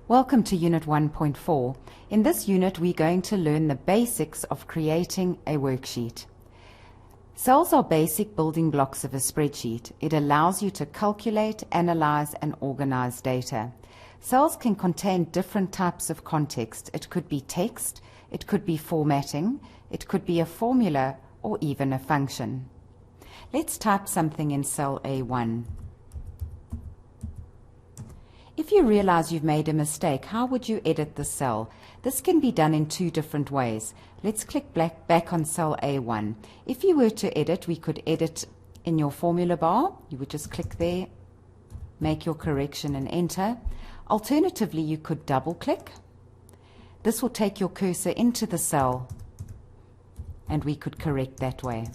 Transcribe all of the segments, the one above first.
Welcome to Unit 1.4. In this unit, we're going to learn the basics of creating a worksheet. Cells are basic building blocks of a spreadsheet. It allows you to calculate, analyze, and organize data. Cells can contain different types of context. It could be text, it could be formatting, it could be a formula, or even a function. Let's type something in cell A1. If you realize you've made a mistake, how would you edit the cell? This can be done in two different ways. Let's click back on cell A1. If you were to edit, we could edit in your formula bar. You would just click there, make your correction and enter. Alternatively, you could double click. This will take your cursor into the cell and we could correct that way.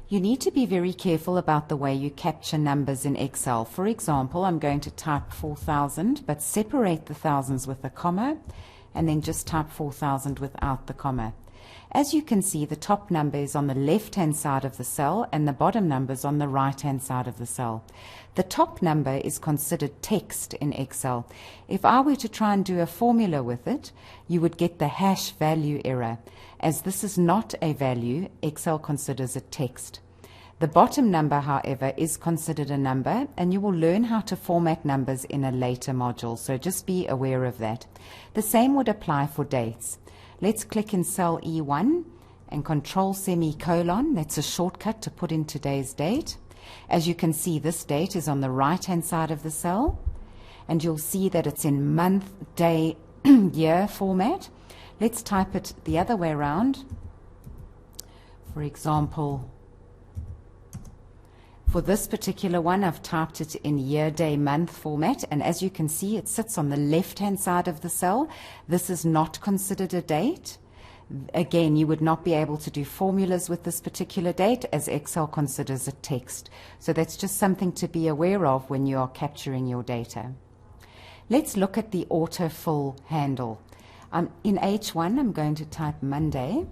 You need to be very careful about the way you capture numbers in Excel. For example, I'm going to type 4,000, but separate the thousands with a comma, and then just type 4,000 without the comma. As you can see, the top number is on the left-hand side of the cell, and the bottom number is on the right-hand side of the cell. The top number is considered text in Excel. If I were to try and do a formula with it, you would get the hash value error. As this is not a value, Excel considers it text. The bottom number, however, is considered a number, and you will learn how to format numbers in a later module, so just be aware of that. The same would apply for dates. Let's click in cell E1 and control semicolon. That's a shortcut to put in today's date. As you can see, this date is on the right-hand side of the cell, and you'll see that it's in month, day, year format. Let's type it the other way around. For example, for this particular one, I've typed it in year, day, month format, and as you can see, it sits on the left-hand side of the cell. This is not considered a date. Again, you would not be able to do formulas with this particular date, as Excel considers it text. So that's just something to be aware of when you are capturing your data. Let's look at the autofill handle. In H1, I'm going to type Monday.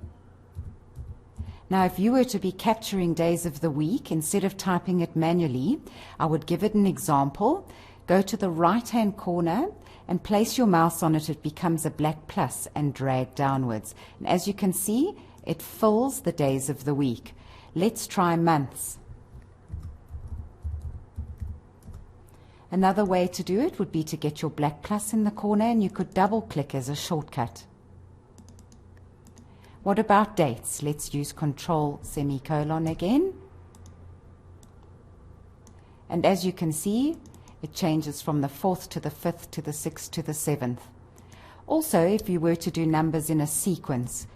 Now, if you were to be capturing days of the week, instead of typing it manually, I would give it an example. Go to the right-hand corner and place your mouse on it. It becomes a black plus and drag downwards. And as you can see, it fills the days of the week. Let's try months. Another way to do it would be to get your black plus in the corner, and you could double-click as a shortcut. What about dates? Let's use control semicolon again. And as you can see, it changes from the 4th to the 5th to the 6th to the 7th. Also, if you were to do numbers in a sequence,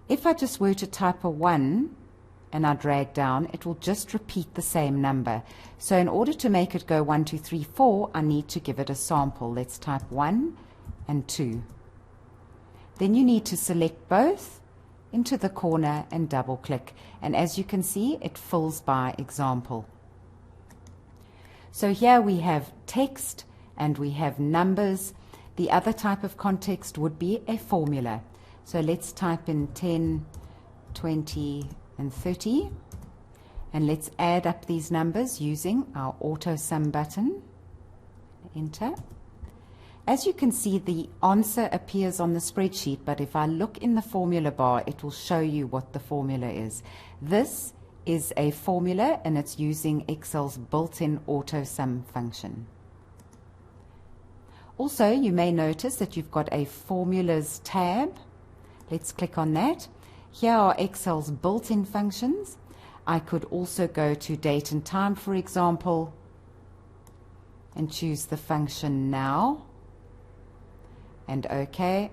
if I just were to type a 1 and I drag down, it will just repeat the same number. So in order to make it go 1, 2, 3, 4, I need to give it a sample. Let's type 1 and 2. Then you need to select both into the corner and double click, and as you can see, it fills by example. So here we have text and we have numbers. The other type of context would be a formula. So let's type in 10, 20 and 30, and let's add up these numbers using our auto sum button. Enter. As you can see, the answer appears on the spreadsheet, but if I look in the formula bar, it will show you what the formula is. This is a formula, and it's using Excel's built-in auto sum function. Also, you may notice that you've got a formulas tab. Let's click on that. Here are Excel's built-in functions. I could also go to date and time, for example, and choose the function now. And OK.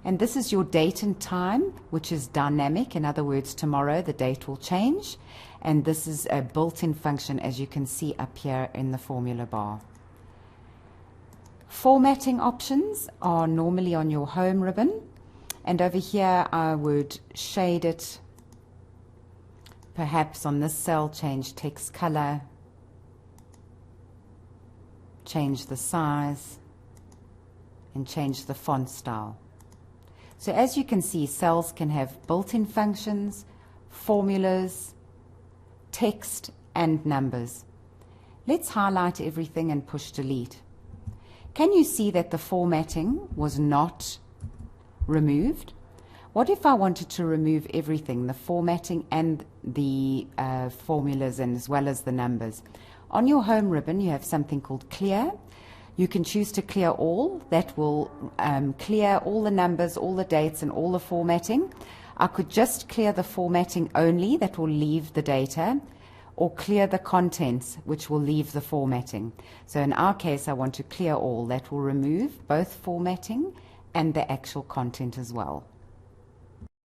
And this is your date and time, which is dynamic. In other words, tomorrow the date will change. And this is a built-in function, as you can see up here in the formula bar. Formatting options are normally on your home ribbon. And over here I would shade it. Perhaps on this cell, change text color, change the size, and change the font style. So as you can see, cells can have built-in functions, formulas, text, and numbers. Let's highlight everything and push delete. Can you see that the formatting was not removed? What if I wanted to remove everything, the formatting and the formulas, and as well as the numbers? On your home ribbon, you have something called clear. You can choose to clear all. That will clear all the numbers, all the dates, and all the formatting. I could just clear the formatting only, that will leave the data, or clear the contents, which will leave the formatting. So in our case, I want to clear all. That will remove both formatting and the actual content as well.